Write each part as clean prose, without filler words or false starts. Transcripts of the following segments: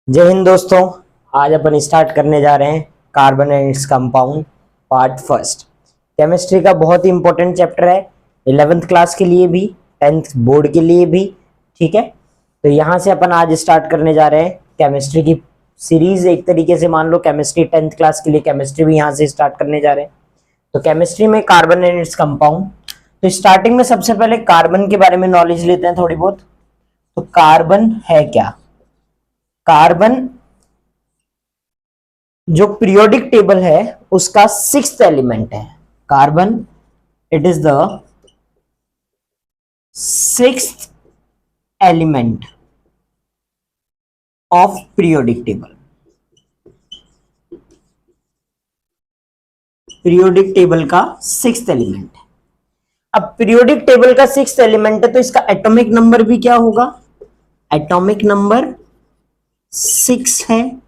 जय हिंद दोस्तों। आज अपन स्टार्ट करने जा रहे हैं carbon and its compound part first. Chemistry का बहुत ही इंपॉर्टेंट चैप्टर है 11th क्लास के लिए भी, 10th बोर्ड के लिए भी। ठीक है, तो यहाँ से अपन आज स्टार्ट करने जा रहे हैं केमिस्ट्री की सीरीज। एक तरीके से मान लो केमिस्ट्री 10th क्लास के लिए केमिस्ट्री भी यहाँ से स्टार्ट करने जा रहे हैं। तो केमिस्ट्री में कार्बन एंड इट्स कंपाउंड। तो स्टार्टिंग में सबसे पहले कार्बन के बारे में नॉलेज लेते हैं थोड़ी बहुत। तो कार्बन है क्या? कार्बन जो पीरियोडिक टेबल है उसका 6th एलिमेंट है। Carbon it is the 6th element of periodic table. Periodic table का 6th एलिमेंट है। अब पीरियोडिक टेबल का 6th एलिमेंट है तो इसका एटॉमिक नंबर भी क्या होगा? एटॉमिक नंबर 6 है।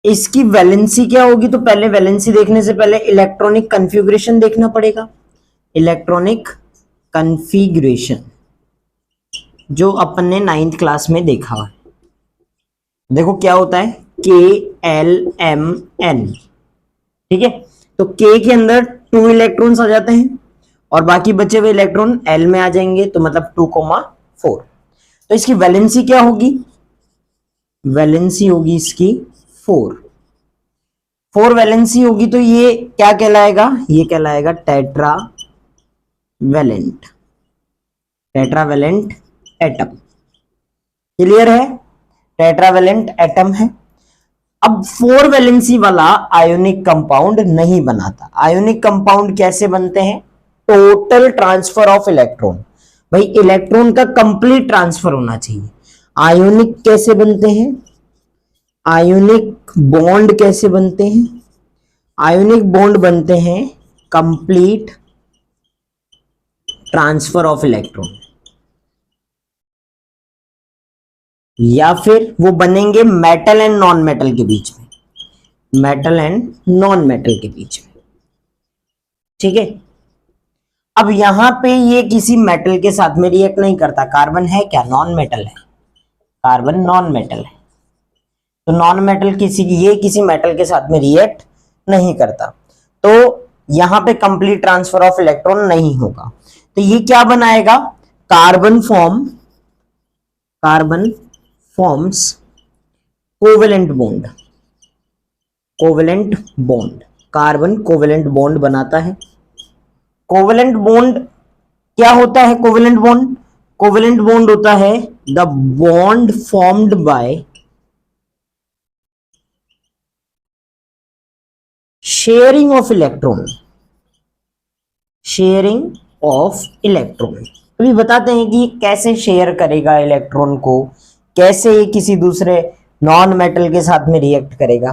इसकी वैलेंसी क्या होगी? तो पहले वैलेंसी देखने से पहले इलेक्ट्रॉनिक कन्फिगरेशन देखना पड़ेगा। इलेक्ट्रॉनिक कन्फिगरेशन जो अपन ने 9th क्लास में देखा है। देखो क्या होता है, KLMN। ठीक है, तो K के अंदर 2 इलेक्ट्रॉन्स आ जाते हैं और बाकी बचे हुए इलेक्ट्रॉन L में आ जाएंगे, तो मतलब 2,4। तो इसकी वैलेंसी क्या होगी? वैलेंसी होगी इसकी 4 वैलेंसी होगी। तो ये क्या कहलाएगा? ये कहलाएगा tetravalent. Tetravalent atom. Clear है? टेट्रावैलेंट एटम है। अब 4 वैलेंसी वाला आयोनिक कंपाउंड नहीं बनाता। आयोनिक कंपाउंड कैसे बनते हैं? Total transfer of electron. भाई इलेक्ट्रॉन का कंप्लीट ट्रांसफर होना चाहिए। आयोनिक कैसे बनते हैं? आयोनिक बॉन्ड कैसे बनते हैं? आयोनिक बॉन्ड बनते हैं कंप्लीट ट्रांसफर ऑफ इलेक्ट्रॉन, या फिर वो बनेंगे मेटल एंड नॉन मेटल के बीच में। मेटल एंड नॉन मेटल के बीच में। ठीक है, अब यहां पे ये किसी मेटल के साथ में रिएक्ट नहीं करता। कार्बन है क्या? नॉन मेटल है। कार्बन नॉन मेटल है, तो नॉन मेटल किसी मेटल के साथ में रिएक्ट नहीं करता, तो यहां पे कंप्लीट ट्रांसफर ऑफ इलेक्ट्रॉन नहीं होगा। तो ये क्या बनाएगा? Carbon forms covalent bond. Covalent bond, carbon covalent bond बनाता है। कोवेलेंट बॉन्ड क्या होता है? कोवेलेंट बॉन्ड होता है the bond formed by sharing of electron. Sharing of electron. अभी बताते हैं कि कैसे शेयर करेगा इलेक्ट्रॉन को, कैसे ये किसी दूसरे नॉन मेटल के साथ में रिएक्ट करेगा,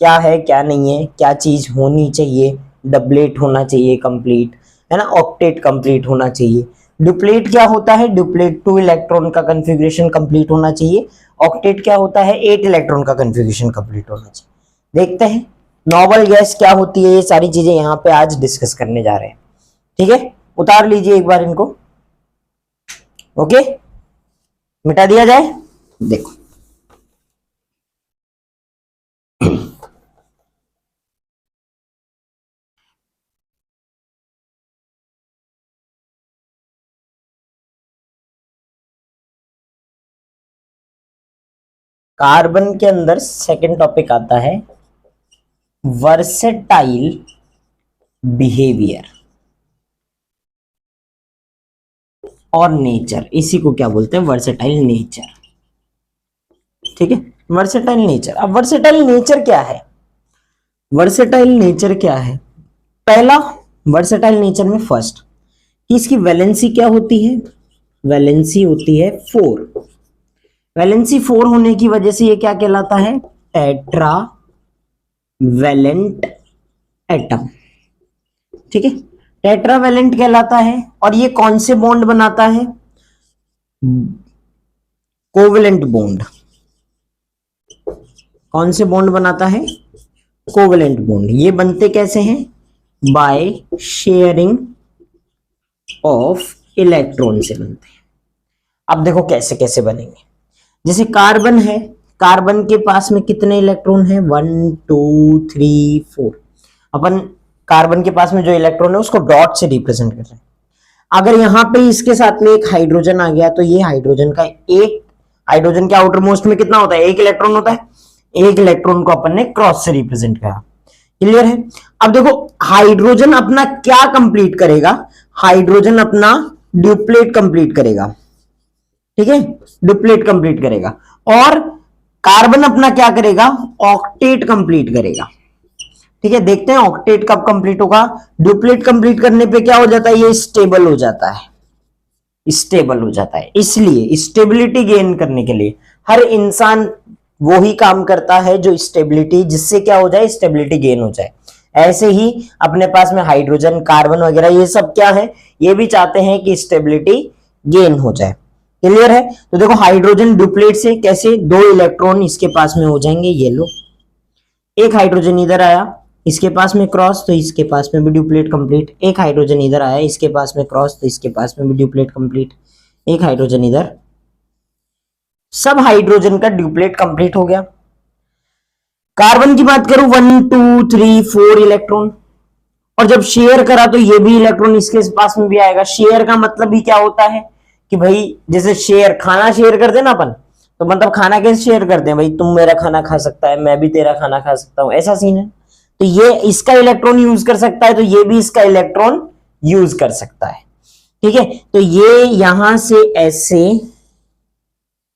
क्या है क्या नहीं है, क्या चीज होनी चाहिए। डबलेट होना चाहिए कंप्लीट, है ना। ऑक्टेट कंप्लीट होना चाहिए। डुप्लेट क्या होता है? डुप्लेट 2 इलेक्ट्रॉन का कन्फिग्रेशन कंप्लीट होना चाहिए। ऑक्टेट क्या होता है? 8 इलेक्ट्रॉन का कन्फिग्रेशन कंप्लीट होना चाहिए। देखते हैं नोबल गैस क्या होती है। ये सारी चीजें यहाँ पे आज डिस्कस करने जा रहे हैं। ठीक है, उतार लीजिए एक बार इनको। ओके, मिटा दिया जाए। देखो कार्बन के अंदर सेकंड टॉपिक आता है वर्सेटाइल बिहेवियर और नेचर। इसी को क्या बोलते हैं? Versatile nature. ठीक है, वर्सेटाइल नेचर। अब वर्सेटाइल नेचर क्या है? वर्सेटाइल नेचर क्या है? पहला, वर्सेटाइल नेचर में फर्स्ट कि इसकी वैलेंसी क्या होती है? वैलेंसी होती है 4। वैलेंसी 4 होने की वजह से ये क्या कहलाता है? Tetravalent atom. ठीक है, टेट्रावैलेंट कहलाता है। और ये कौन से बॉन्ड बनाता है? Covalent bond. कौन से बॉन्ड बनाता है? Covalent bond. ये बनते कैसे हैं? बाय शेयरिंग ऑफ इलेक्ट्रॉन से बनते हैं। अब देखो कैसे कैसे बनेंगे। जैसे कार्बन है, कार्बन के पास में कितने इलेक्ट्रॉन है? 1 2 3 4। अपन कार्बन के पास में जो इलेक्ट्रॉन है उसको डॉट से रिप्रेजेंट कर रहे हैं। अगर यहां पे इसके साथ में एक हाइड्रोजन आ गया तो ये हाइड्रोजन का एक, हाइड्रोजन के आउटर मोस्ट में कितना होता है? एक इलेक्ट्रॉन होता है। एक इलेक्ट्रॉन को अपन ने क्रॉस से रिप्रेजेंट किया। क्लियर है? अब देखो हाइड्रोजन अपना क्या कंप्लीट करेगा? हाइड्रोजन अपना ड्यूप्लेट कंप्लीट करेगा। ठीक है, ड्यूप्लेट कंप्लीट करेगा। और कार्बन अपना क्या करेगा? ऑक्टेट कंप्लीट करेगा। ठीक है, देखते हैं ऑक्टेट कब कंप्लीट होगा। ड्यूप्लेट कंप्लीट करने पे क्या हो जाता है? ये स्टेबल हो जाता है, स्टेबल हो जाता है। इसलिए स्टेबिलिटी गेन करने के लिए हर इंसान वो ही काम करता है जो स्टेबिलिटी, जिससे क्या हो जाए? स्टेबिलिटी गेन हो जाए। ऐसे ही अपने पास में हाइड्रोजन, कार्बन वगैरह ये सब क्या है? ये भी चाहते हैं कि स्टेबिलिटी गेन हो जाए। क्लियर है? तो देखो हाइड्रोजन ड्यूप्लेट से कैसे 2 इलेक्ट्रॉन इसके पास में हो जाएंगे। ये लो, एक हाइड्रोजन इधर आया, इसके पास में क्रॉस, तो इसके पास में भी ड्यूप्लेट कंप्लीट। एक हाइड्रोजन इधर आया, इसके पास में क्रॉस, तो इसके पास में भी ड्यूप्लेट कंप्लीट। एक हाइड्रोजन इधर, सब हाइड्रोजन का ड्यूप्लेट कंप्लीट हो गया। कार्बन की बात करूं 1 2 3 4 इलेक्ट्रॉन, और जब शेयर करा तो ये भी इलेक्ट्रॉन इसके पास में भी आएगा। शेयर का मतलब भी क्या होता है कि भाई जैसे शेयर, खाना शेयर करते हैं ना अपन, तो मतलब खाना कैसे शेयर करते हैं? भाई तुम मेरा खाना खा सकता है, मैं भी तेरा खाना खा सकता हूं, ऐसा सीन है। तो ये इसका इलेक्ट्रॉन यूज कर सकता है, तो ये भी इसका इलेक्ट्रॉन यूज कर सकता है। ठीक है, तो ये यहां से ऐसे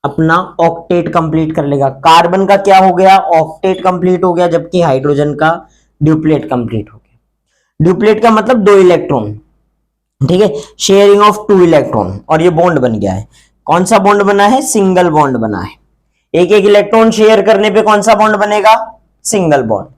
अपना ऑक्टेट कंप्लीट कर लेगा। कार्बन का क्या हो गया? ऑक्टेट कंप्लीट हो गया, जबकि हाइड्रोजन का ड्यूप्लेट कंप्लीट हो गया। ड्यूप्लेट का मतलब 2 इलेक्ट्रॉन। ठीक है, शेयरिंग ऑफ 2 इलेक्ट्रॉन, और ये बॉन्ड बन गया है। कौन सा बॉन्ड बना है? सिंगल बॉन्ड बना है। एक एक इलेक्ट्रॉन शेयर करने पे कौन सा बॉन्ड बनेगा? Single bond.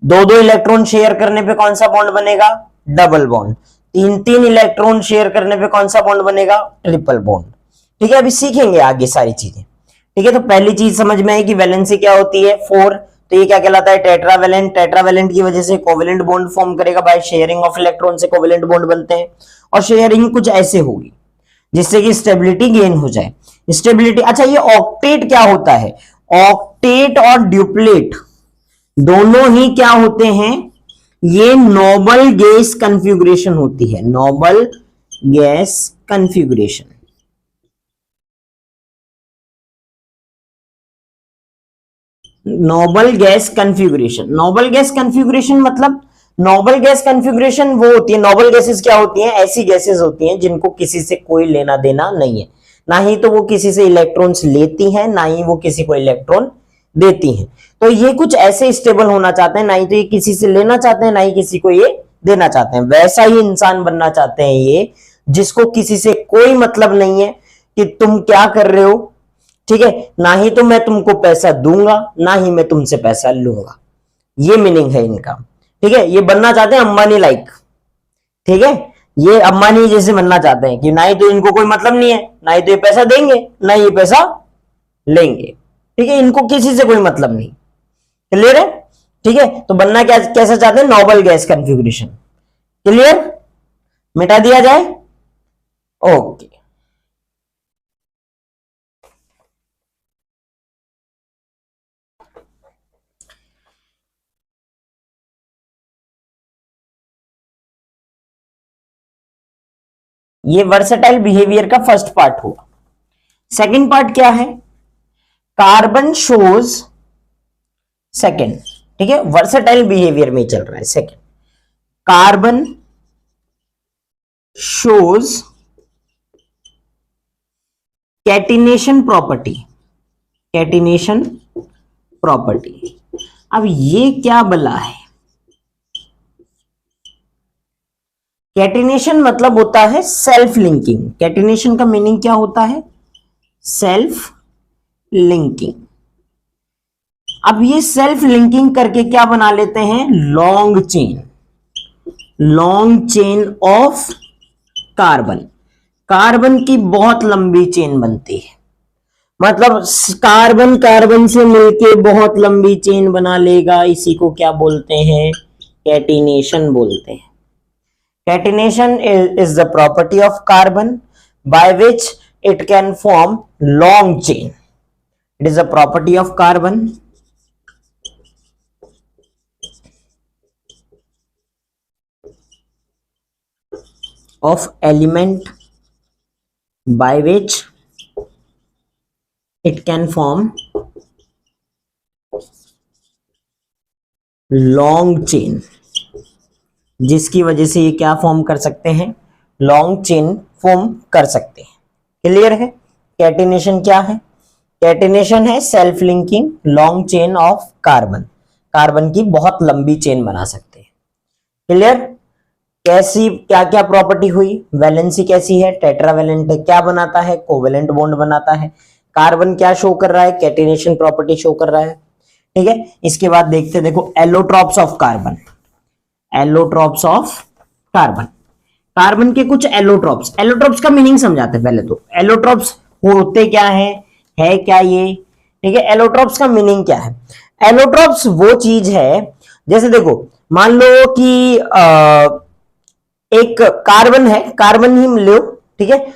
2 इलेक्ट्रॉन शेयर करने पे कौन सा बॉन्ड बनेगा? Double bond. 3 इलेक्ट्रॉन शेयर करने पे कौन सा बॉन्ड बनेगा? Triple bond. ठीक है, अभी सीखेंगे आगे सारी चीजें। ठीक है, तो पहली चीज समझ में आई कि वैलेंसी क्या होती है? 4। तो ये क्या कहलाता है? टेट्रावेलेंट। टेट्रावेलेंट की वजह से कोवेलेंट बॉन्ड फॉर्म करेगा, बाय शेयरिंग ऑफ इलेक्ट्रॉन से कोवेलेंट बॉन्ड बनते हैं। और शेयरिंग कुछ ऐसे होगी जिससे कि स्टेबिलिटी गेन हो जाए। स्टेबिलिटी, अच्छा ये ऑक्टेट क्या होता है? ऑक्टेट और ड्यूप्लेट दोनों ही क्या होते हैं? ये नोबल गैस कॉन्फ़िगरेशन होती है। Noble gas configuration. Noble gas configuration. Noble gas configuration मतलब, नोबल गैस कॉन्फ़िगरेशन वो होती है, नोबल गैसेस क्या होती हैं? ऐसी गैसेस होती हैं जिनको किसी से कोई लेना देना नहीं है। ना ही तो वो किसी से इलेक्ट्रॉन्स लेती हैं, ना ही वो किसी को इलेक्ट्रॉन देती हैं। तो ये कुछ ऐसे स्टेबल होना चाहते हैं, ना ही तो ये किसी से लेना चाहते हैं, ना ही किसी को ये देना चाहते हैं। वैसा ही इंसान बनना चाहते हैं ये, जिसको किसी से कोई मतलब नहीं है कि तुम क्या कर रहे हो। ठीक है, ना ही तो मैं तुमको पैसा दूंगा, ना ही मैं तुमसे पैसा लूंगा। ये मीनिंग है इनका। ठीक है, ये बनना चाहते हैं अंबानी लाइक। ठीक है, ये अंबानी जैसे बनना चाहते हैं कि ना ही तो इनको कोई मतलब नहीं है, ना ही तो ये पैसा देंगे, ना ही ये पैसा लेंगे। ठीक है, इनको किसी से कोई मतलब नहीं। क्लियर है? ठीक है, तो बनना क्या कैसा चाहते हैं? Noble gas configuration. क्लियर? मिटा दिया जाए। ओके, ये वर्सेटाइल बिहेवियर का फर्स्ट पार्ट हुआ। सेकंड पार्ट क्या है? Carbon shows, second. ठीक है, वर्सेटाइल बिहेवियर में चल रहा है second. Carbon shows catenation property. Catenation property. अब ये क्या बला है? कैटिनेशन मतलब होता है सेल्फ लिंकिंग। कैटिनेशन का मीनिंग क्या होता है? Self linking. अब ये सेल्फ लिंकिंग करके क्या बना लेते हैं? Long chain. Long chain of carbon. Carbon की बहुत लंबी चेन बनती है, मतलब कार्बन कार्बन से मिलके बहुत लंबी चेन बना लेगा। इसी को क्या बोलते हैं? कैटिनेशन बोलते हैं। Catenation is the property of carbon by which it can form long chain. It is a property of carbon of element by which it can form long chain, जिसकी वजह से ये क्या फॉर्म कर सकते हैं, लॉन्ग चेन फॉर्म कर सकते हैं। क्लियर है? कैटिनेशन क्या है? कैटिनेशन है self linking long chain of carbon, carbon की बहुत लंबी चेन बना सकते हैं। क्लियर? कैसी क्या क्या प्रॉपर्टी हुई, वैलेंसी कैसी है, टेट्रावैलेंट है, क्या बनाता है, कोवेलेंट बॉन्ड बनाता है, कार्बन क्या शो कर रहा है, कैटिनेशन प्रॉपर्टी शो कर रहा है। ठीक है, इसके बाद देखते देखो allotropes of carbon, allotropes of carbon, carbon के कुछ एलोट्रॉप्स, एलोट्रॉप्स का मीनिंग समझाते हैं पहले तो, एलोट्रॉप्स होते क्या है क्या ये, ठीक है, एलोट्रॉप्स का मीनिंग क्या है। एलोट्रॉप्स वो चीज है, जैसे देखो मान लो कि एक कार्बन है, कार्बन ही लो, ठीक है,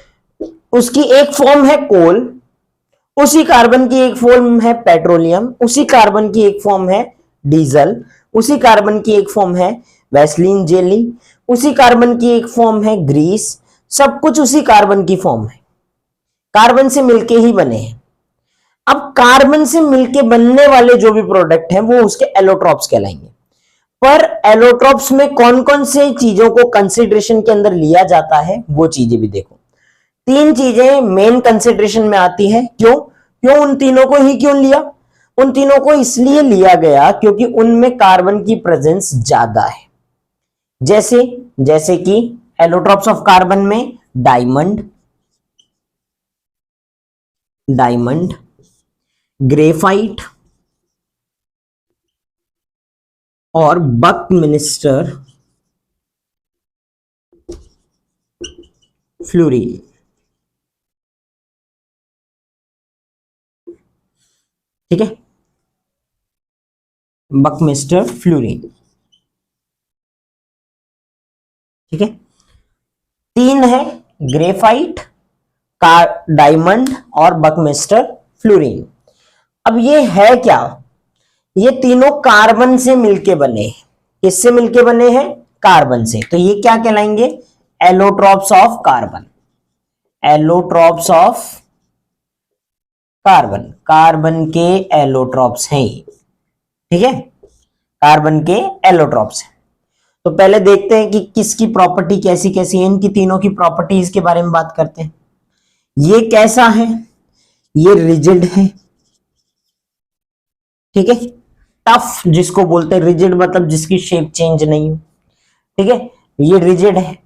उसकी एक फॉर्म है कोल, उसी कार्बन की एक फॉर्म है पेट्रोलियम, उसी कार्बन की एक फॉर्म है डीजल, उसी कार्बन की एक फॉर्म है वैसलीन जेली, उसी कार्बन की एक फॉर्म है ग्रीस, सब कुछ उसी कार्बन की फॉर्म है, कार्बन से मिलके ही बने हैं। अब कार्बन से मिलके बनने वाले जो भी प्रोडक्ट हैं वो उसके एलोट्रॉप्स कहलाएंगे। पर एलोट्रॉप्स में कौन कौन से चीजों को कंसिडरेशन के अंदर लिया जाता है वो चीजें भी देखो। तीन चीजें मेन कंसिडरेशन में आती है। क्यों क्यों उन तीनों को ही क्यों लिया? उन तीनों को इसलिए लिया गया क्योंकि उनमें कार्बन की प्रेजेंस ज्यादा है। जैसे जैसे कि एलोट्रॉप्स ऑफ कार्बन में डायमंड, डायमंड, ग्रेफाइट और बकमिंस्टर फ्लोरीन। ठीक है, बकमिस्टर फ्लोरीन। ठीक है, तीन है, ग्रेफाइट, डायमंड और बकमिस्टर फ्लोरीन। अब ये है क्या? ये तीनों कार्बन से मिलके बने। किससे मिलके बने हैं? कार्बन से। तो ये क्या कहलाएंगे? Allotropes of carbon, allotropes of carbon, carbon के एलोट्रॉप्स हैं। ठीक है, कार्बन के एलोट्रॉप्स हैं। तो पहले देखते हैं कि किसकी प्रॉपर्टी कैसी कैसी है, इनकी तीनों की प्रॉपर्टीज के बारे में बात करते हैं। ये कैसा है? ये रिजिड है। ठीक है, टफ जिसको बोलते हैं, रिजिड मतलब जिसकी शेप चेंज नहीं हो। ठीक है, ये रिजिड है।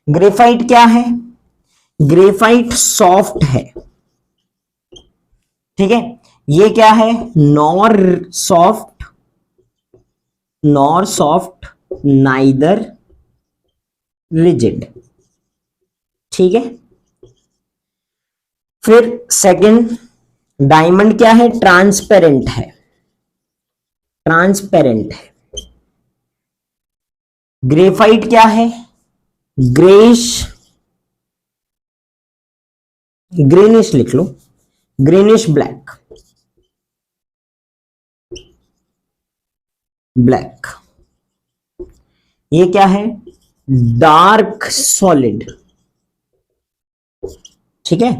ग्रेफाइट क्या है? ग्रेफाइट सॉफ्ट है। ठीक है, ये क्या है? Nor soft, nor soft neither rigid. ठीक है, फिर सेकंड डायमंड क्या है? ट्रांसपेरेंट है, ट्रांसपेरेंट है। ग्रेफाइट क्या है? ग्रेश, ग्रीनिश लिख लो, ग्रीनिश ब्लैक, ब्लैक। ये क्या है? Dark solid. ठीक है,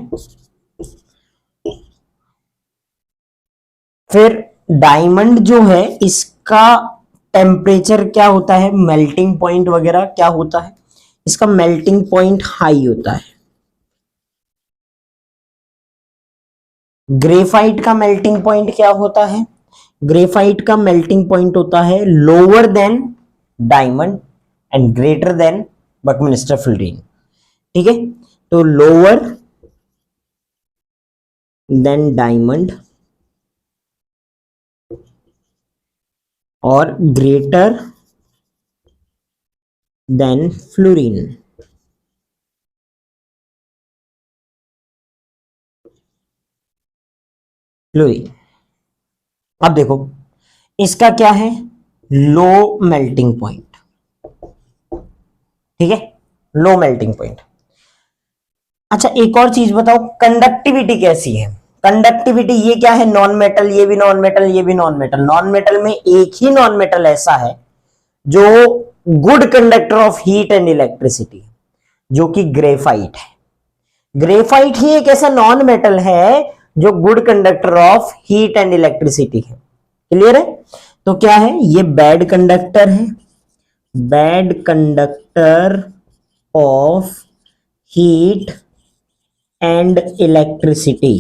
फिर डायमंड जो है इसका टेम्परेचर क्या होता है, मेल्टिंग पॉइंट वगैरह क्या होता है? इसका मेल्टिंग पॉइंट हाई होता है। ग्रेफाइट का मेल्टिंग पॉइंट क्या होता है? ग्रेफाइट का मेल्टिंग पॉइंट होता है lower than diamond and greater than Buckminster fluorine. ठीक है, तो लोअर देन डायमंड और ग्रेटर देन फ्लोरीन। फ्लोरीन। अब देखो इसका क्या है? Low melting point. ठीक है, लो मेल्टिंग पॉइंट। अच्छा एक और चीज बताओ, कंडक्टिविटी कैसी है? कंडक्टिविटी ये क्या है, नॉन मेटल, ये भी नॉन मेटल, ये भी नॉन मेटल। नॉन मेटल में एक ही नॉन मेटल ऐसा है जो good conductor of heat and electricity, जो कि ग्रेफाइट है। ग्रेफाइट ही एक ऐसा नॉन मेटल है जो good conductor of heat and electricity है। क्लियर है? तो क्या है, ये बैड कंडक्टर है, bad conductor of heat and electricity.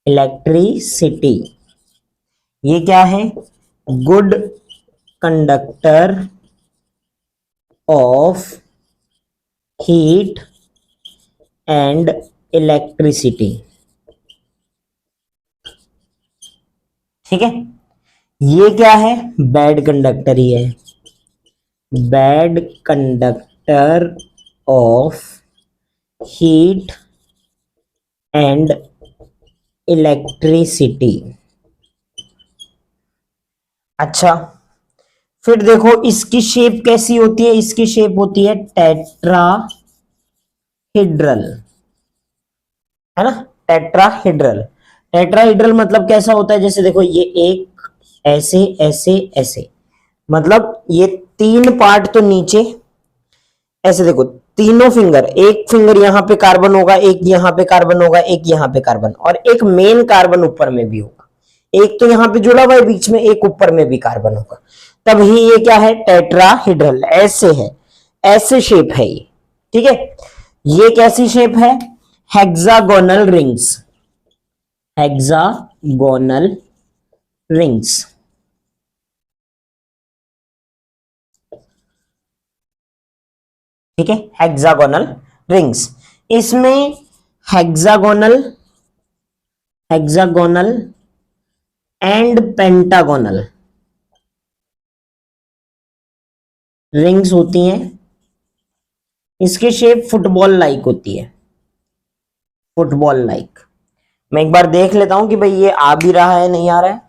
Electricity ये क्या है, good conductor of heat and electricity. ठीक है, ये क्या है, बैड कंडक्टर ही है, bad conductor of heat and electricity. अच्छा, फिर देखो इसकी शेप कैसी होती है, इसकी शेप होती है टेट्राहेड्रल, है ना, टेट्राहेड्रल। टेट्राहेड्रल मतलब कैसा होता है, जैसे देखो ये एक ऐसे ऐसे ऐसे, मतलब ये तीन पार्ट तो नीचे ऐसे, देखो तीनों फिंगर, एक फिंगर यहां पे कार्बन होगा, एक यहां पे कार्बन होगा, एक यहां पे कार्बन, और एक मेन कार्बन ऊपर में भी होगा, एक तो यहां पे जुड़ा हुआ है बीच में, एक ऊपर में भी कार्बन होगा, तभी ये क्या है, टेट्राहेड्रल। ऐसे है, ऐसे शेप है ये। ठीक है, ये कैसी शेप है, हेक्सागोनल रिंग्स, हेक्सागोनल रिंग्स। ठीक है, हेक्सागोनल रिंग्स। इसमें hexagonal, hexagonal and pentagonal rings होती हैं। इसकी शेप फुटबॉल लाइक होती है, फुटबॉल लाइक। मैं एक बार देख लेता हूं कि भाई ये आ भी रहा है, नहीं आ रहा है।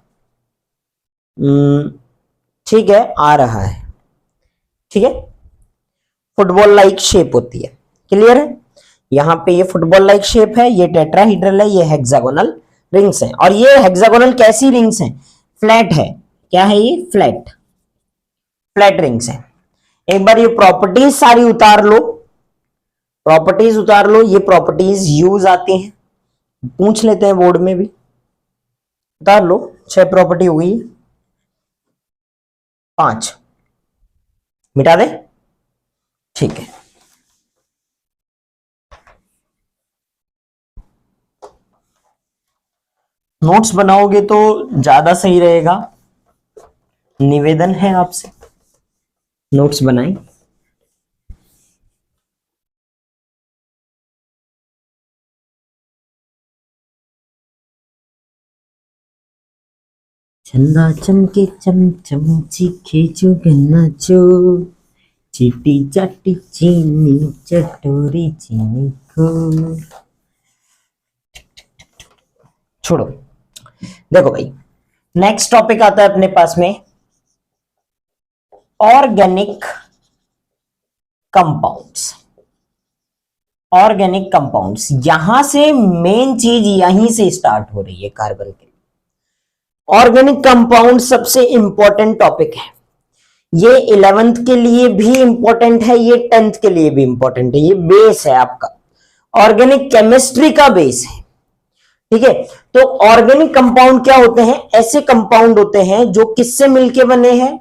ठीक है, आ रहा है। ठीक है, फुटबॉल लाइक शेप होती है। क्लियर है? यहां पे ये फुटबॉल लाइक शेप है, ये टेट्राहेड्रल है, ये हेक्सागोनल रिंग्स हैं। और ये हेक्सागोनल कैसी रिंग्स हैं, फ्लैट है। क्या है ये, फ्लैट, फ्लैट रिंग्स हैं। एक बार ये प्रॉपर्टीज सारी उतार लो, प्रॉपर्टीज उतार लो, ये प्रॉपर्टीज यूज आती हैं, पूछ लेते हैं बोर्ड में भी। उतार लो, 6 प्रॉपर्टी हो गई, 5 मिटा दे। ठीक है, नोट्स बनाओगे तो ज्यादा सही रहेगा, निवेदन है आपसे नोट्स बनाएं। चंदा चमके चमचम चीखे चुगना चो, चीटी चाटी चीनी चटोरी चीनी को। छोड़ो, देखो भाई नेक्स्ट टॉपिक आता है अपने पास में, ऑर्गेनिक कंपाउंड्स। ऑर्गेनिक कंपाउंड्स, यहां से मेन चीज यहीं से स्टार्ट हो रही है कार्बन के। ऑर्गेनिक कंपाउंड सबसे इंपॉर्टेंट टॉपिक है, ये 11th के लिए भी इंपॉर्टेंट है, ये 10th के लिए भी इंपॉर्टेंट है, ये बेस है आपका, ऑर्गेनिक केमिस्ट्री का बेस है। ठीक है, तो ऑर्गेनिक कंपाउंड क्या होते हैं, ऐसे कंपाउंड होते हैं जो किससे मिलके बने हैं,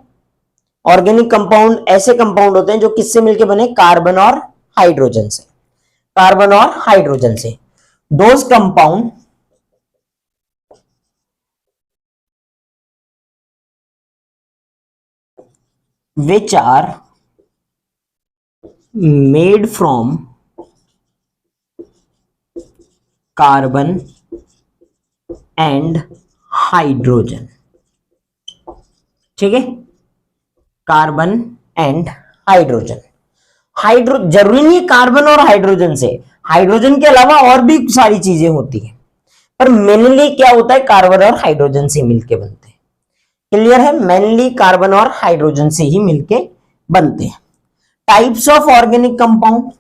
ऑर्गेनिक कंपाउंड ऐसे कंपाउंड होते हैं जो किससे मिलके बने, कार्बन और हाइड्रोजन से, कार्बन और हाइड्रोजन से। Those compound which are made from carbon and hydrogen। ठीक है, कार्बन एंड हाइड्रोजन। हाइड्रो जरूरी नहीं है कार्बन और हाइड्रोजन से, हाइड्रोजन के अलावा और भी सारी चीजें होती हैं, पर मेनली क्या होता है, कार्बन और हाइड्रोजन से मिलके बनते हैं। क्लियर है, मेनली कार्बन और हाइड्रोजन से ही मिलके बनते हैं। Types of organic compound,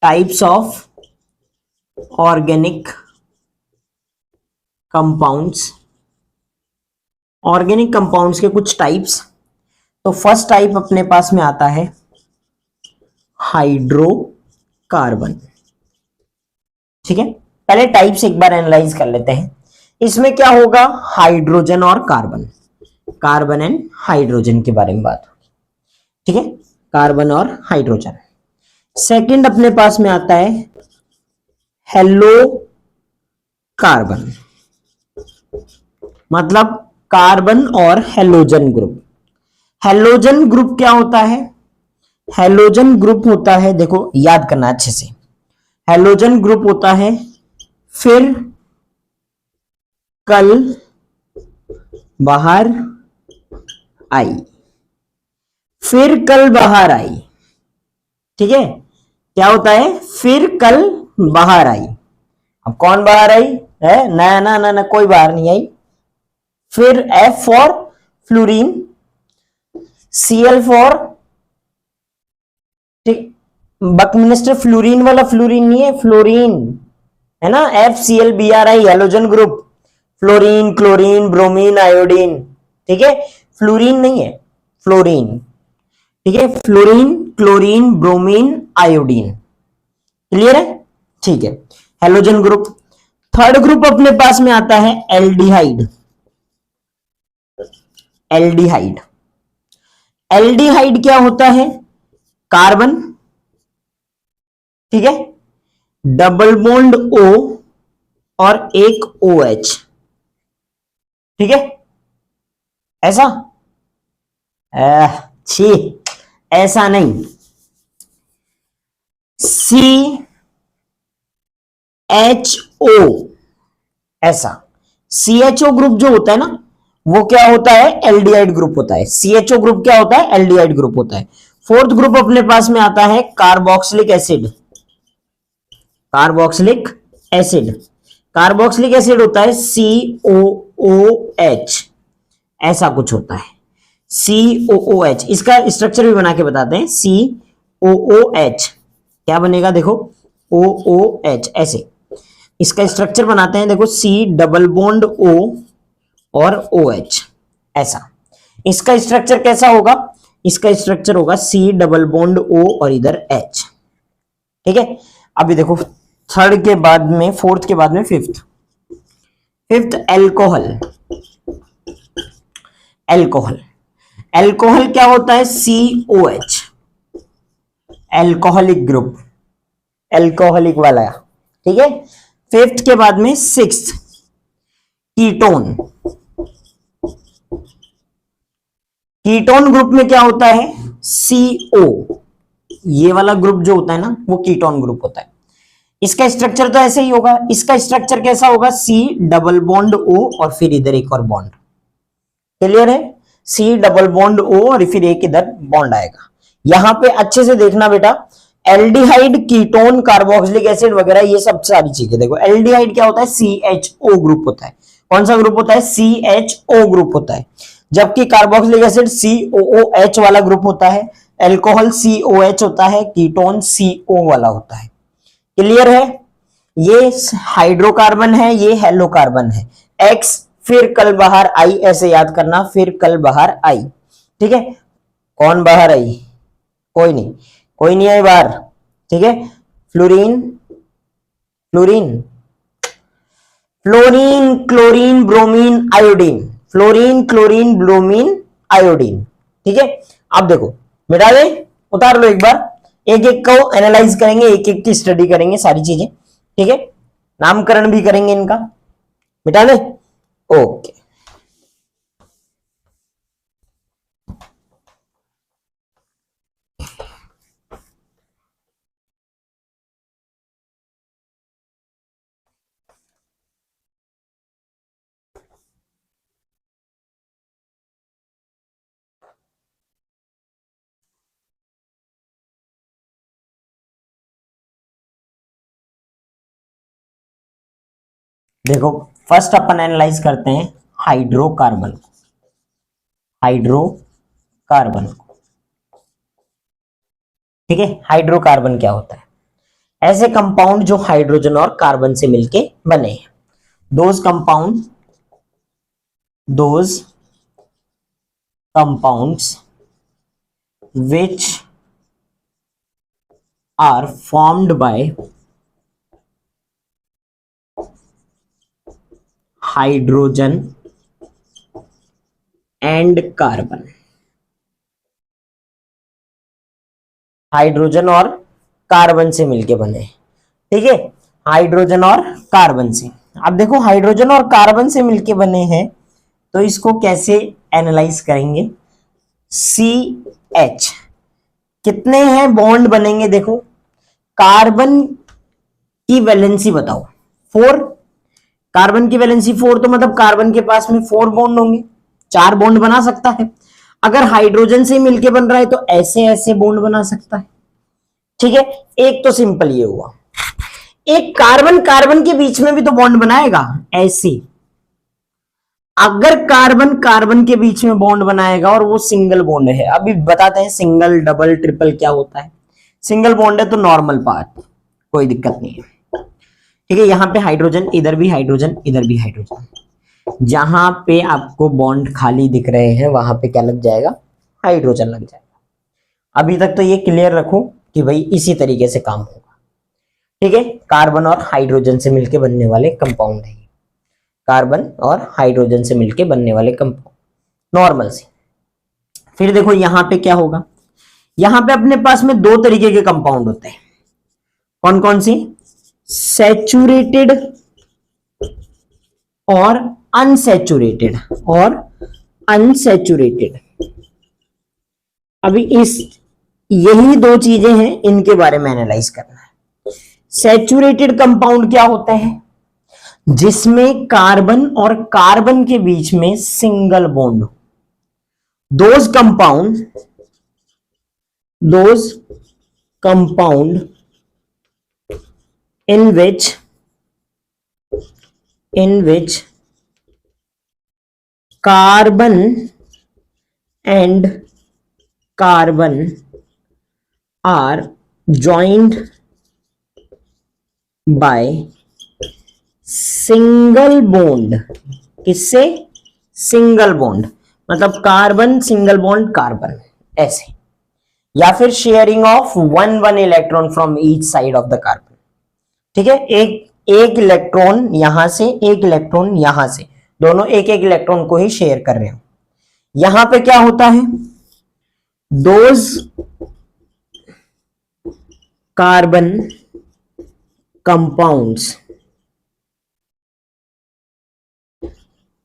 types of organic compounds, organic compounds के कुछ टाइप्स। तो फर्स्ट टाइप अपने पास में आता है हाइड्रोकार्बन। ठीक है, पहले टाइप्स एक बार एनालाइज कर लेते हैं। इसमें क्या होगा, हाइड्रोजन और कार्बन, कार्बन एंड हाइड्रोजन के बारे में बात होगी। ठीक है, कार्बन और हाइड्रोजन। सेकंड अपने पास में आता है हेलो कार्बन, मतलब कार्बन और हेलोजन ग्रुप। हेलोजन ग्रुप क्या होता है, हेलोजन ग्रुप होता है, देखो याद करना अच्छे से, हेलोजन ग्रुप होता है फिर कल बाहर आई, फिर कल बाहर आई। ठीक है, क्या होता है, फिर कल बाहर आई। अब कौन बाहर आई है, ना ना ना ना कोई बाहर नहीं आई। फिर F for fluorine, Cl for, ठीक, बकमिनिस्टर फ्लोरीन वाला फ्लोरीन नहीं है, फ्लोरीन है ना, FCl Bri halogen group, fluorine, chlorine, bromine, iodine. ठीक है, फ्लोरीन नहीं है, फ्लोरीन। ठीक है, fluorine, chlorine, bromine, iodine. Clear है, ठीक है, हेलोजन ग्रुप। थर्ड ग्रुप अपने पास में आता है एल्डिहाइड, एल्डिहाइड। एल्डिहाइड क्या होता है, कार्बन, ठीक है, डबल बॉन्ड O और एक OH। ठीक है, ऐसा छी, ऐसा नहीं, CHO, ऐसा। CHO ग्रुप जो होता है ना, वो क्या होता है, एल्डिहाइड ग्रुप होता है। CHO ग्रुप क्या होता है, एल्डिहाइड ग्रुप होता है। फोर्थ ग्रुप अपने पास में आता है carboxylic acid, carboxylic acid. Carboxylic acid होता है COOH, ऐसा कुछ होता है, COOH। इसका स्ट्रक्चर भी बना के बताते हैं, COOH क्या बनेगा, देखो OOH, ऐसे इसका स्ट्रक्चर बनाते हैं, देखो C डबल बॉन्ड O और OH, ऐसा। इसका स्ट्रक्चर कैसा होगा, इसका स्ट्रक्चर होगा C डबल बॉन्ड O और इधर H। ठीक है, अभी देखो थर्ड के बाद में, फोर्थ के बाद में fifth, fifth alcohol. Alcohol, alcohol क्या होता है, COH, एल्कोहलिक ग्रुप, एल्कोहलिक वाला। ठीक है, फिफ्थ के बाद में सिक्स्थ कीटोन। कीटोन ग्रुप में क्या होता है, CO, ये वाला ग्रुप जो होता है ना, वो कीटोन ग्रुप होता है। इसका स्ट्रक्चर तो ऐसे ही होगा, इसका स्ट्रक्चर कैसा होगा, C डबल बॉन्ड O और फिर इधर एक और बॉन्ड। क्लियर है, C डबल बॉन्ड O और फिर एक इधर बॉन्ड आएगा। यहां पे अच्छे से देखना बेटा, एल्डिहाइड, कीटोन, कार्बोक्सिलिक एसिड वगैरह, ये सब सारी चीजें देखो। एल्डिहाइड क्या होता है, CHO ग्रुप होता है। कौन सा ग्रुप होता है, CHO ग्रुप होता है। जबकि कार्बोक्सिलिक एसिड COOH वाला ग्रुप होता है, एल्कोहल COH होता है, कीटोन CO वाला होता है। क्लियर है, ये हाइड्रोकार्बन है, ये हेलोकार्बन है। X फिर कल बाहर आई, ऐसे याद करना, फिर कल बाहर आई। ठीक है, कौन बाहर आई, कोई नहीं, कोई नहीं आई बाहर। ठीक है, fluorine, fluorine, fluorine, chlorine, bromine, iodine, fluorine, chlorine, bromine, iodine. ठीक है, अब देखो मिटा दे, उतार लो एक बार, एक एक को एनालाइज करेंगे, एक एक की स्टडी करेंगे, सारी चीजें। ठीक है, नामकरण भी करेंगे इनका, मिटा दे, ओके। देखो फर्स्ट अपन एनालाइज करते हैं हाइड्रोकार्बन को, हाइड्रोकार्बन को। ठीक है, हाइड्रोकार्बन क्या होता है, ऐसे कंपाउंड जो हाइड्रोजन और कार्बन से मिलके बने हैं, those compounds which are formed by hydrogen and carbon, hydrogen और कार्बन से मिलके बने। ठीक है, हाइड्रोजन और कार्बन से। अब देखो हाइड्रोजन और कार्बन से मिलके बने हैं तो इसको कैसे एनालाइज करेंगे। CH कितने हैं बॉन्ड बनेंगे, देखो कार्बन की वैलेंसी बताओ 4, कार्बन की वैलेंसी 4 तो मतलब कार्बन के पास में 4 बॉन्ड होंगे, 4 बॉन्ड बना सकता है। अगर हाइड्रोजन से मिलके बन रहा है तो ऐसे ऐसे बॉन्ड बना सकता है। ठीक है, एक तो सिंपल ये हुआ। एक कार्बन कार्बन के बीच में भी तो बॉन्ड बनाएगा ऐसे। अगर कार्बन कार्बन के बीच में बॉन्ड बनाएगा और वो सिंगल बॉन्ड है, अभी बताते हैं सिंगल डबल ट्रिपल क्या होता है। सिंगल बॉन्ड है तो नॉर्मल पार्ट, कोई दिक्कत नहीं है। ठीक है, यहां पे हाइड्रोजन, इधर भी हाइड्रोजन, इधर भी हाइड्रोजन। जहां पे आपको बॉन्ड खाली दिख रहे हैं वहां पे क्या लग जाएगा, हाइड्रोजन लग जाएगा। अभी तक तो ये क्लियर रखो कि भाई इसी तरीके से काम होगा। ठीक है, कार्बन और हाइड्रोजन से मिलकर बनने वाले कंपाउंड है, कार्बन और हाइड्रोजन से मिलके बनने वाले कंपाउंड नॉर्मल से। फिर देखो यहां पे क्या होगा, यहां पे अपने पास में 2 तरीके के कंपाउंड होते हैं। कौन कौन से, सैचुरेटेड और अनसैचुरेटेड, अभी इस यही 2 चीजें हैं, इनके बारे में एनालाइज करना है। सैचुरेटेड कंपाउंड क्या होते हैं, जिसमें कार्बन और कार्बन के बीच में सिंगल बॉन्ड हो। Those compound in which carbon and carbon are joined by single bond. किससे, सिंगल बॉन्ड, मतलब कार्बन सिंगल बॉन्ड कार्बन ऐसे, या फिर sharing of 1 electron from each side of the carbon. ठीक है, एक इलेक्ट्रॉन यहां से, एक इलेक्ट्रॉन यहां से, दोनों एक एक इलेक्ट्रॉन को ही शेयर कर रहे हो। यहां पे क्या होता है, those carbon compounds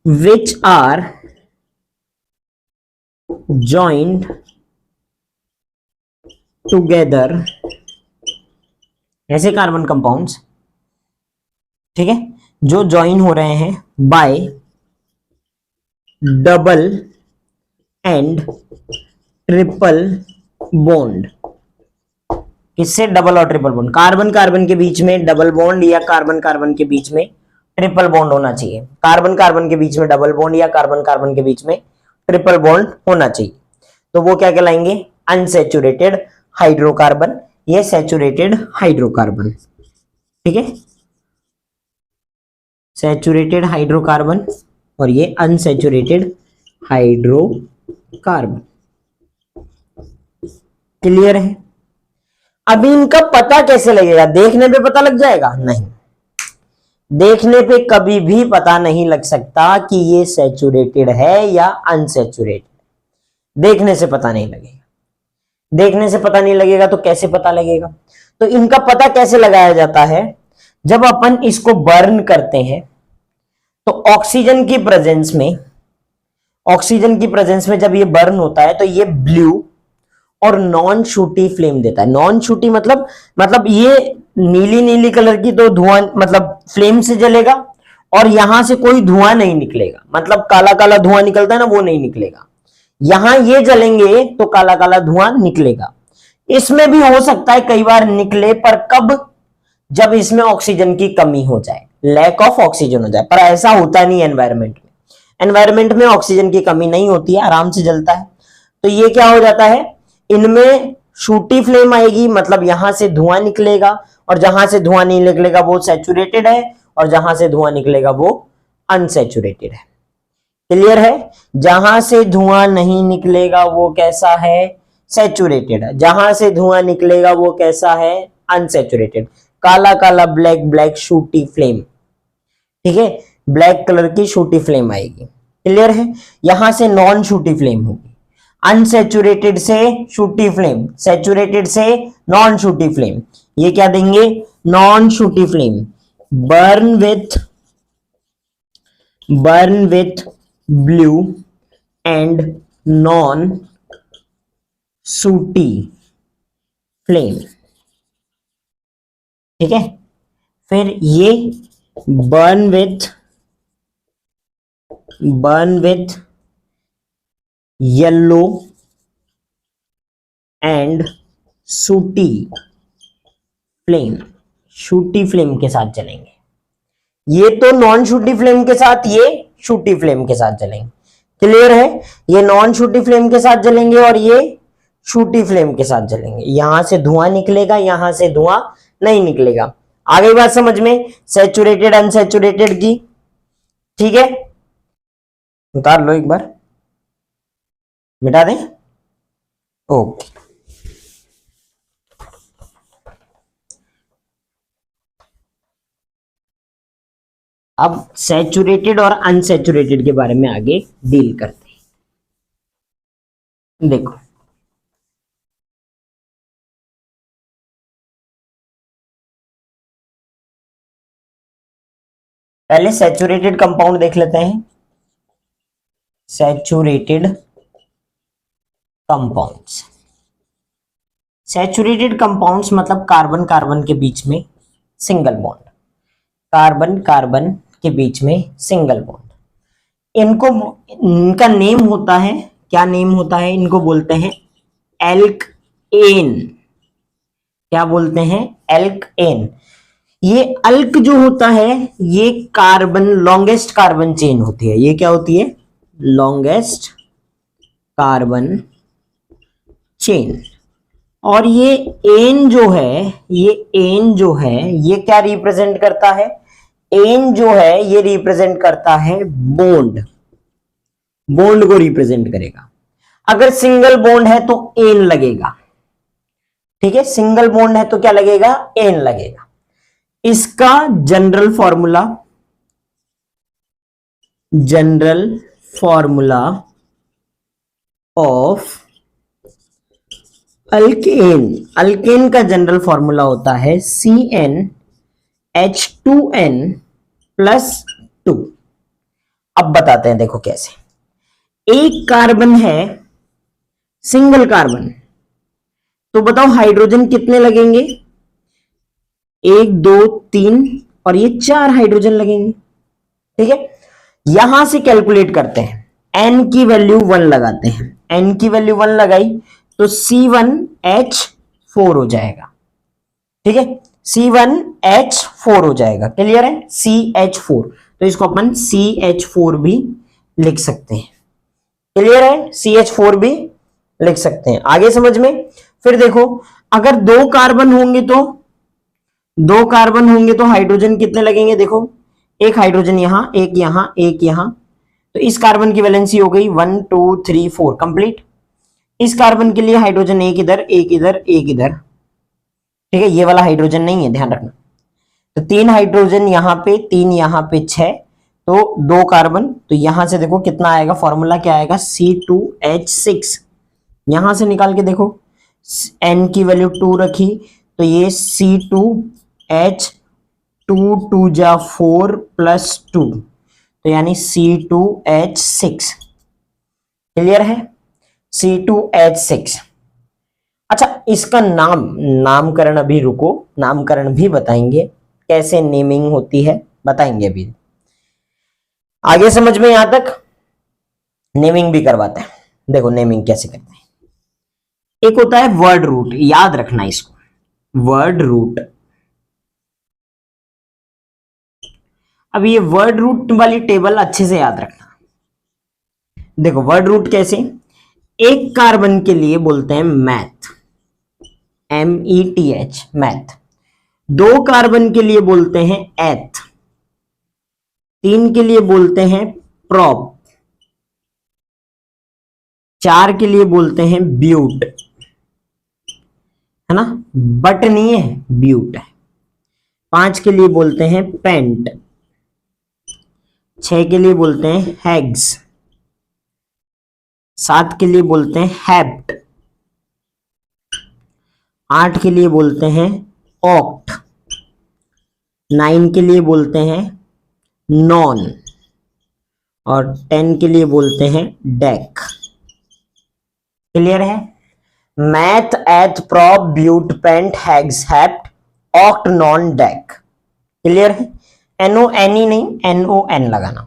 which are joined together, ऐसे कार्बन कंपाउंड्स, ठीक है, जो ज्वाइन हो रहे हैं bye double and triple bond. किससे, डबल और ट्रिपल बॉन्ड। कार्बन कार्बन के बीच में डबल बॉन्ड या कार्बन कार्बन के बीच में ट्रिपल बॉन्ड होना चाहिए। कार्बन कार्बन के बीच में डबल बॉन्ड या कार्बन कार्बन के बीच में ट्रिपल बॉन्ड होना चाहिए। तो वो क्या कहलाएंगे, अनसैचुरेटेड हाइड्रोकार्बन, ये सैचुरेटेड हाइड्रोकार्बन। ठीक है, सैचुरेटेड हाइड्रोकार्बन और ये अनसैचुरेटेड हाइड्रोकार्बन। क्लियर है। अभी इनका पता कैसे लगेगा, देखने पे पता लग जाएगा, नहीं, देखने पे कभी भी पता नहीं लग सकता कि ये सैचुरेटेड है या अनसैचुरेटेड, देखने से पता नहीं लगेगा। देखने से पता नहीं लगेगा तो कैसे पता लगेगा, तो इनका पता कैसे लगाया जाता है, जब अपन इसको बर्न करते हैं तो ऑक्सीजन की प्रेजेंस में जब ये बर्न होता है तो ये ब्लू और नॉन शूटी फ्लेम देता है। नॉन शूटी मतलब ये नीली नीली कलर की तो धुआं, मतलब फ्लेम से जलेगा और यहां से कोई धुआं नहीं निकलेगा, मतलब काला काला धुआं निकलता है ना, वो नहीं निकलेगा। यहां ये जलेंगे तो काला काला धुआं निकलेगा। इसमें भी हो सकता है कई बार निकले, पर कब, जब इसमें ऑक्सीजन की कमी हो जाए, लैक ऑफ ऑक्सीजन हो जाए, पर ऐसा होता नहीं एनवायरमेंट में। एनवायरमेंट में ऑक्सीजन की कमी नहीं होती है, आराम से जलता है। तो ये क्या हो जाता है, इनमें शूटी फ्लेम आएगी मतलब यहां से धुआं निकलेगा, और जहां से धुआं नहीं निकलेगा वो सैचुरेटेड है, और जहां से धुआं निकलेगा वो अनसैचुरेटेड है। क्लियर है? जहां से धुआं नहीं निकलेगा वो कैसा है? सैचुरेटेड है। जहां से धुआं निकलेगा वो कैसा है? अनसैचुरेटेड। काला काला ब्लैक ब्लैक शूटी फ्लेम, ठीक है, ब्लैक कलर की शूटी फ्लेम आएगी। क्लियर है? यहां से नॉन शूटी फ्लेम होगी, अनसैचुरेटेड से शूटी फ्लेम, सैचुरेटेड से नॉन शूटी फ्लेम। ये क्या देंगे? Non sooty flame. Burn with blue and non sooty flame, ठीक है। फिर ये burn with yellow and sooty flame के साथ चलेंगे। ये तो नॉन शूटी फ्लेम के साथ, ये शूटी फ्लेम के साथ चलेंगे। क्लियर है? ये नॉन शूटी फ्लेम के साथ चलेंगे और ये शूटी फ्लेम के साथ चलेंगे। यहां से धुआं निकलेगा, यहां से धुआं नहीं निकलेगा। आ गई बात समझ में? सैचुरेटेड अनसैचुरेटेड की, ठीक है। उतार लो एक बार, मिटा दें। ओके, अब सैचुरेटेड और अनसैचुरेटेड के बारे में आगे डील करते हैं। देखो, पहले सैचुरेटेड कंपाउंड देख लेते हैं। सैचुरेटेड कंपाउंड्स, सैचुरेटेड कंपाउंड्स मतलब कार्बन कार्बन के बीच में सिंगल बॉन्ड, कार्बन कार्बन के बीच में सिंगल बॉन्ड। इनका नेम होता है, क्या नेम होता है? इनको बोलते हैं एल्केन। क्या बोलते हैं? एल्केन। ये अल्क जो होता है ये कार्बन, लॉन्गेस्ट कार्बन चेन होती है। ये क्या होती है? Longest carbon chain. और ये एन जो है, ये क्या रिप्रेजेंट करता है? एन जो है ये रिप्रेजेंट करता है बॉन्ड को रिप्रेजेंट करेगा। अगर सिंगल बॉन्ड है तो एन लगेगा, ठीक है। सिंगल बॉन्ड है तो क्या लगेगा? एन लगेगा। इसका जनरल फॉर्मूला ऑफ अल्केन का जनरल फॉर्मूला होता है CnH2n+2। अब बताते हैं, देखो कैसे। एक कार्बन है, सिंगल कार्बन, तो बताओ हाइड्रोजन कितने लगेंगे? 1 2 3 और ये 4 हाइड्रोजन लगेंगे, ठीक है। यहां से कैलकुलेट करते हैं, n की वैल्यू 1 लगाते हैं। n की वैल्यू 1 लगाई तो C1H4 हो जाएगा, ठीक है। C1H4 हो जाएगा। क्लियर है? CH4, तो इसको अपन CH4 भी लिख सकते हैं। क्लियर है? CH4 भी लिख सकते हैं। आगे समझ में? फिर देखो, अगर दो कार्बन होंगे तो हाइड्रोजन कितने लगेंगे? देखो, एक हाइड्रोजन यहां, एक यहां, एक यहां, तो इस कार्बन की वैलेंसी हो गई 1 2 3 4 कंप्लीट। इस कार्बन के लिए हाइड्रोजन एक इधर, एक इधर, एक इधर, ठीक है। ये वाला हाइड्रोजन नहीं है, ध्यान रखना। तो 3 हाइड्रोजन यहां पे, 3 यहां पे, 6, तो 2 कार्बन। तो यहां से देखो कितना आएगा, फॉर्मूला क्या आएगा? C2H6। यहां से निकाल के देखो, n की वैल्यू 2 रखी तो ये C2H, 2 2 जा 4 + 2, तो यानी C2H6। क्लियर है? C2H6। अच्छा, इसका नामकरण अभी रुको, नामकरण भी बताएंगे, कैसे नेमिंग होती है बताएंगे अभी। आगे समझ में? यहां तक नेमिंग भी करवाते हैं। देखो नेमिंग कैसे करते हैं। एक होता है वर्ड रूट, याद रखना इसको, वर्ड रूट। अब ये वर्ड रूट वाली टेबल अच्छे से याद रखना। देखो वर्ड रूट कैसे, एक कार्बन के लिए बोलते हैं मैथ, METH, मैथ। 2 कार्बन के लिए बोलते हैं एथ, 3 के लिए बोलते हैं प्रोप, 4 के लिए बोलते हैं ब्यूट, है ना, बट नहीं है, ब्यूट है। 5 के लिए बोलते हैं पेंट, 6 के लिए बोलते हैं हैग्स, 7 के लिए बोलते हैं हैप्ट, 8 के लिए बोलते हैं ऑक्ट, 9 के लिए बोलते हैं नॉन, और 10 के लिए बोलते हैं डेक। क्लियर है? Meth, eth, prop, but, pent, hex, hept, oct, non, dec. Clear है? NO NE नहीं, NON लगाना।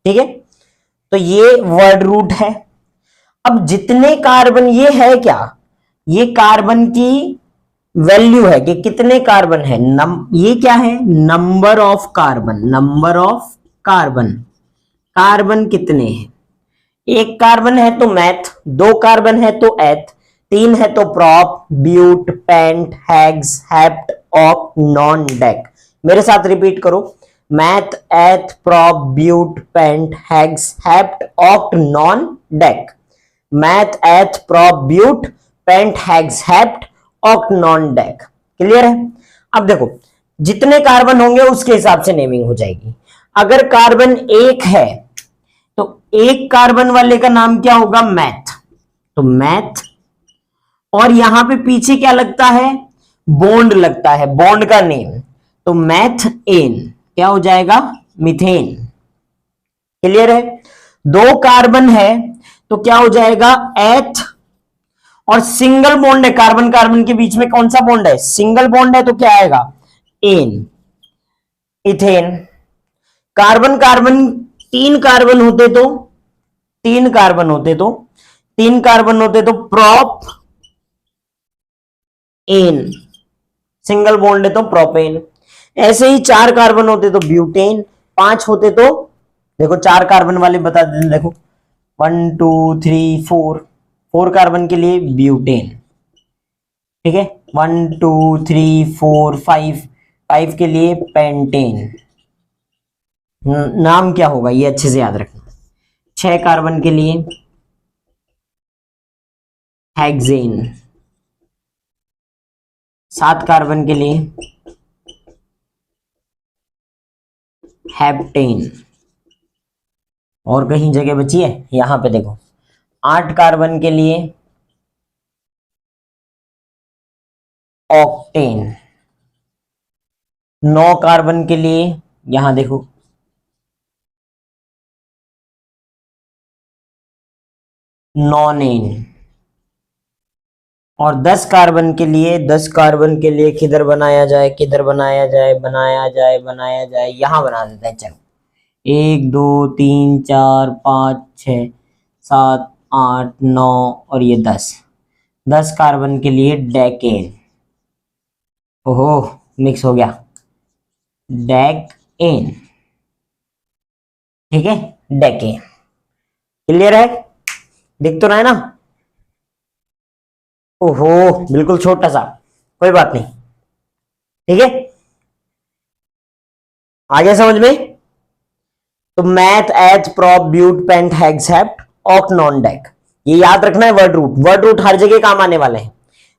ठीक है, तो ये वर्ड रूट है। अब जितने कार्बन, ये है क्या, ये कार्बन की वैल्यू है कि कितने कार्बन है, ये क्या है, number of carbon, number of carbon, carbon कितने हैं। 1 कार्बन है तो मैथ, 2 कार्बन है तो एथ, 3 है तो prop, but, pent, hex, hept, oct, non, dec. मेरे साथ रिपीट करो, meth, eth, prop, but, pent, hex, hept, oct, non, dec. Meth, eth, prop, but, pent, hex, hept, oct, non, dec. Clear है? अब देखो, जितने कार्बन होंगे उसके हिसाब से नेमिंग हो जाएगी। अगर कार्बन 1 है तो 1 कार्बन वाले का नाम क्या होगा, मैथ, तो मैथ। और यहां पे पीछे क्या लगता है, बॉन्ड लगता है, बॉन्ड का नेम, तो मैथ एन क्या हो जाएगा, मिथेन। क्लियर है? 2 कार्बन है तो क्या हो जाएगा, एथ, और सिंगल बॉन्ड है, कार्बन कार्बन के बीच में कौन सा बॉन्ड है, सिंगल बॉन्ड है, तो क्या आएगा, ane, ethane. Carbon carbon 3 carbon होते तो 3 कार्बन होते तो 3 कार्बन होते तो प्रोप एन, सिंगल बॉन्ड है तो प्रोपेन। ऐसे ही 4 कार्बन होते तो ब्यूटेन, 5 होते तो, देखो 4 कार्बन वाले बता देते, देखो 1 2 3 4, 4 कार्बन के लिए ब्यूटेन। ठीक है, 1 2 3 4 5, 5 के लिए पेंटेन। नाम क्या होगा ये अच्छे से याद रखना। 6 कार्बन के लिए हेक्सेन, 7 कार्बन के लिए हेप्टेन। और कहीं जगह बची है, यहां पे देखो 8 कार्बन के लिए ऑक्टेन, 9 कार्बन के लिए यहां देखो नॉनेन, और 10 कार्बन के लिए, 10 कार्बन के लिए किधर बनाया जाए, किधर बनाया जाए, बनाया जाए, बनाया जाए, यहां बना देते हैं। चलो 1 2 3 4 5 6 7 8 9 और ये 10, 10 कार्बन के लिए डेकेन। ओहो, मिक्स हो गया, डेकेन। ठीक है, डेकेन। क्लियर है? दिख तो रहा है ना? ओहो, बिल्कुल छोटा सा, कोई बात नहीं। ठीक है, आ गया समझ में? तो meth, eth, prop, but, pent, hex, hept, oct, non, dec, ये याद रखना है। वर्ड रूट, वर्ड रूट हर जगह काम आने वाले हैं।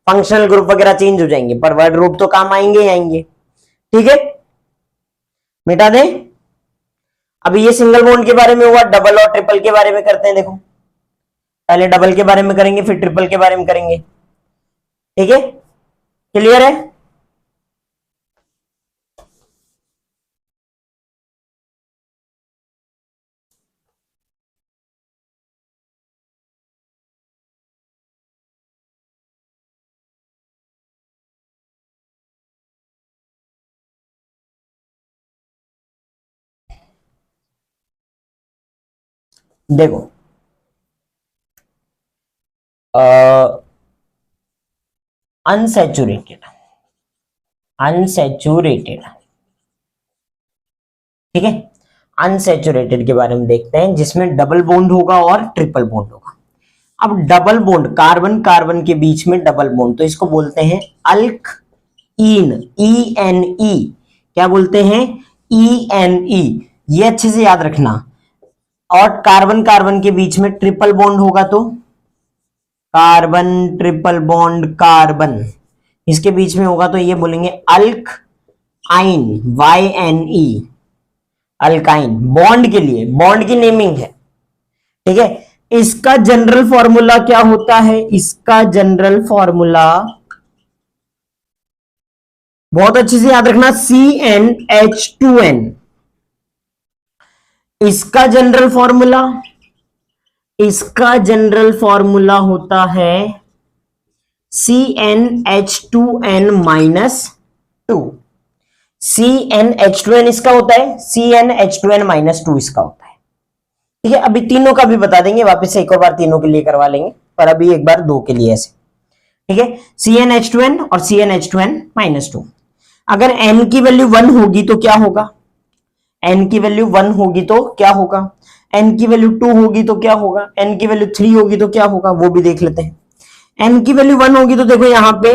फंक्शनल ग्रुप वगैरह चेंज हो जाएंगे पर वर्ड रूट तो काम आएंगे ही आएंगे। ठीक है, मिटा दें। अभी ये सिंगल बॉन्ड के बारे में हुआ, डबल और ट्रिपल के बारे में करते हैं। देखो, पहले डबल के बारे में करेंगे, फिर ट्रिपल के बारे में करेंगे। ठीक है, क्लियर है? देखो, अनसैचुरेटेड, अनसैचुरेटेड, ठीक है, अनसैचुरेटेड के बारे में देखते हैं, जिसमें डबल बॉन्ड होगा और ट्रिपल बॉन्ड होगा। अब डबल बॉन्ड, कार्बन कार्बन के बीच में डबल बॉन्ड, तो इसको बोलते हैं अल्कईन, ENE। क्या बोलते हैं? ENE। ये अच्छे से याद रखना। और कार्बन कार्बन के बीच में ट्रिपल बॉन्ड होगा तो कार्बन ट्रिपल बॉन्ड कार्बन, इसके बीच में होगा तो ये बोलेंगे अल्कआइन, YNE, अल्काइन। बॉन्ड के लिए, बॉन्ड की नेमिंग है, ठीक है। इसका जनरल फॉर्मूला क्या होता है? इसका जनरल फॉर्मूला बहुत अच्छे से याद रखना, CnH2n। इसका जनरल फॉर्मूला, इसका जनरल फॉर्मूला होता है CnH2n -2। CnH2n इसका होता है, CnH2n -2 इसका होता है, ठीक है। अभी तीनों का भी बता देंगे, वापस से एक और बार तीनों के लिए करवा लेंगे, पर अभी एक बार दो के लिए ऐसे, ठीक है। CnH2n और CnH2n -2। अगर n की वैल्यू 1 होगी तो क्या होगा? n की वैल्यू 1 होगी तो क्या होगा? n की वैल्यू 2 होगी तो क्या होगा? n की वैल्यू 3 होगी तो क्या होगा? वो भी देख लेते हैं। n की वैल्यू 1 होगी तो देखो यहां पे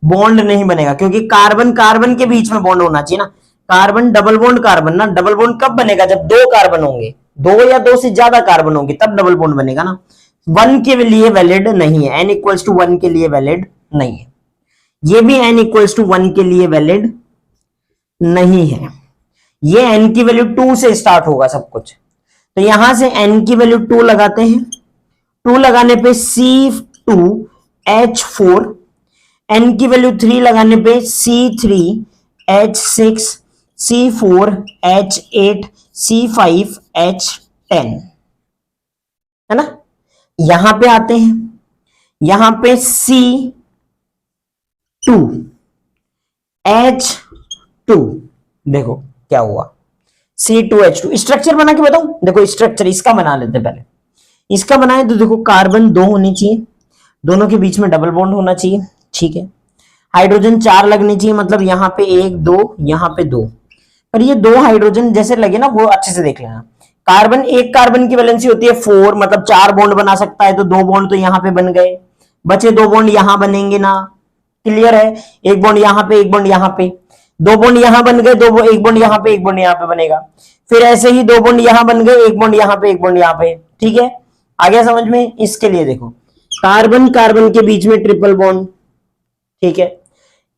बॉन्ड नहीं बनेगा, क्योंकि कार्बन कार्बन के बीच में बॉन्ड होना चाहिए ना। कार्बन डबल बॉन्ड कार्बन ना, डबल बॉन्ड कब बनेगा? जब दो कार्बन होंगे, दो या दो से ज्यादा कार्बन होंगे, तब डबल बॉन्ड बनेगा ना। 1 के लिए वैलिड नहीं है, n इक्वल्स टू 1 के लिए वैलिड नहीं है। ये भी n इक्वल्स टू 1 के लिए वैलिड नहीं है। ये n की वैल्यू 2 से स्टार्ट होगा सब कुछ, तो यहां से n की वैल्यू 2 लगाते हैं। 2 लगाने पे C2H4, n की वैल्यू 3 लगाने पे C3H6, C4H8, C5H10, है ना। यहां पे आते हैं, यहां पे C2H2, देखो क्या हुआ, C2H2। स्ट्रक्चर बना के बताऊं? देखो स्ट्रक्चर इसका बना लेते पहले। इसका बनाए तो देखो कार्बन 2 होनी चाहिए, दोनों के बीच में डबल बॉन्ड होना चाहिए, ठीक है। हाइड्रोजन 4 लगने चाहिए, मतलब यहां पे 1 2, यहां पे 2। पर ये 2 हाइड्रोजन जैसे लगे ना, वो अच्छे से देख लेना। कार्बन, एक कार्बन की वैलेंसी होती है 4, मतलब 4 बॉन्ड बना सकता है, तो 2 बॉन्ड तो यहां पे बन गए, बचे 2 बॉन्ड यहां बनेंगे ना। क्लियर है? एक बॉन्ड यहां पे, एक बॉन्ड यहां पे, 2 बॉन्ड यहां बन गए, एक बॉन्ड यहां पे, एक बॉन्ड यहां पे बनेगा। फिर ऐसे ही 2 बॉन्ड यहां बन गए, एक बॉन्ड यहां पे, एक बॉन्ड यहां पे, ठीक है। आ गया समझ में? इसके लिए देखो, कार्बन कार्बन के बीच में ट्रिपल बॉन्ड, ठीक है।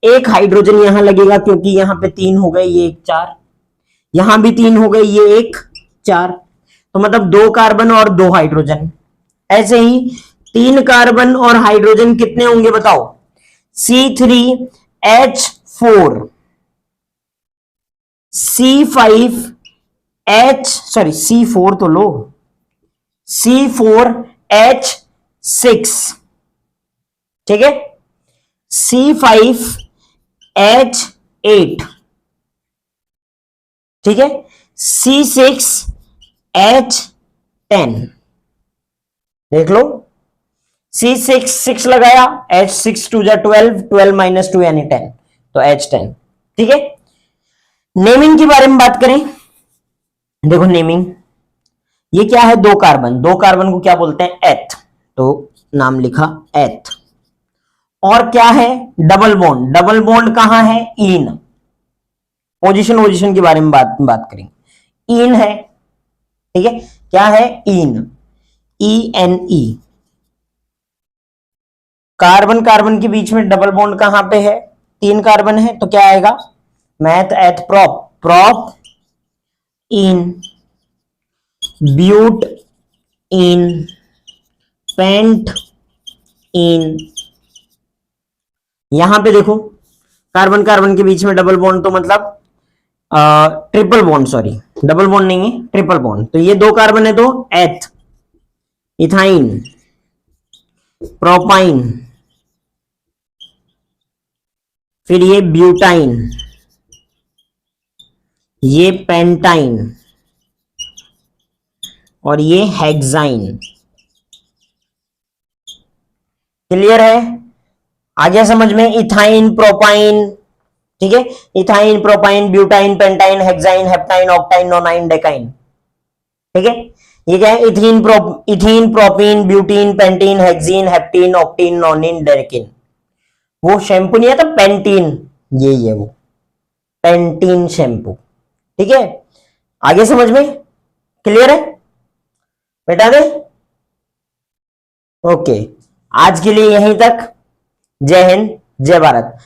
एक हाइड्रोजन यहां लगेगा, क्योंकि यहां पे 3 हो गए, ये 1 4, यहां भी 3 हो गए, ये 1 4, तो मतलब 2 कार्बन और 2 हाइड्रोजन। ऐसे ही 3 कार्बन और हाइड्रोजन कितने होंगे बताओ? C3H4, C4 तो लो, C4H6, ठीक है, C5H8, ठीक है, C6H10। देख लो, C6 लगाया, H6 2 जा 12, 12 -2 यानी 10, तो H10, ठीक है। नेमिंग के बारे में बात करें, देखो नेमिंग, ये क्या है? 2 कार्बन, 2 कार्बन को क्या बोलते हैं? एथ, तो नाम लिखा एथ। और क्या है? डबल बॉन्ड, डबल बॉन्ड कहां है? इन। पोजीशन के बारे में बात करेंगे, इन है, ठीक है। क्या है? इन, ENE। कार्बन कार्बन के बीच में डबल बॉन्ड कहां पे है? 3 कार्बन है, तो क्या आएगा? Meth eth prop, propene, butene, pentene. यहां पे देखो, कार्बन कार्बन के बीच में डबल बॉन्ड, तो मतलब triple bond, sorry double bond नहीं है, ट्रिपल बॉन्ड। तो ये 2 कार्बन है, तो एथ, इथाइन, प्रोपाइन, फिर ये ब्यूटाइन, ये पेंटाइन, और ये हेक्साइन। क्लियर है? आ गया समझ में? इथाइन, प्रोपाइन, ठीक है, ethyne, propyne, butyne, pentyne, hexyne, heptyne, octyne, nonyne, decyne, ठीक है। ये क्या है? Ethene, propene, butene, pentene, hexene, heptene, octene, nonene, decene. वो शैम्पू नहीं आता पेंटीन, यही है वो पेंटीन शैम्पू। ठीक है, आगे समझ में क्लियर है? बेटा दे। ओके, आज के लिए यहीं तक। जय हिंद, जय भारत।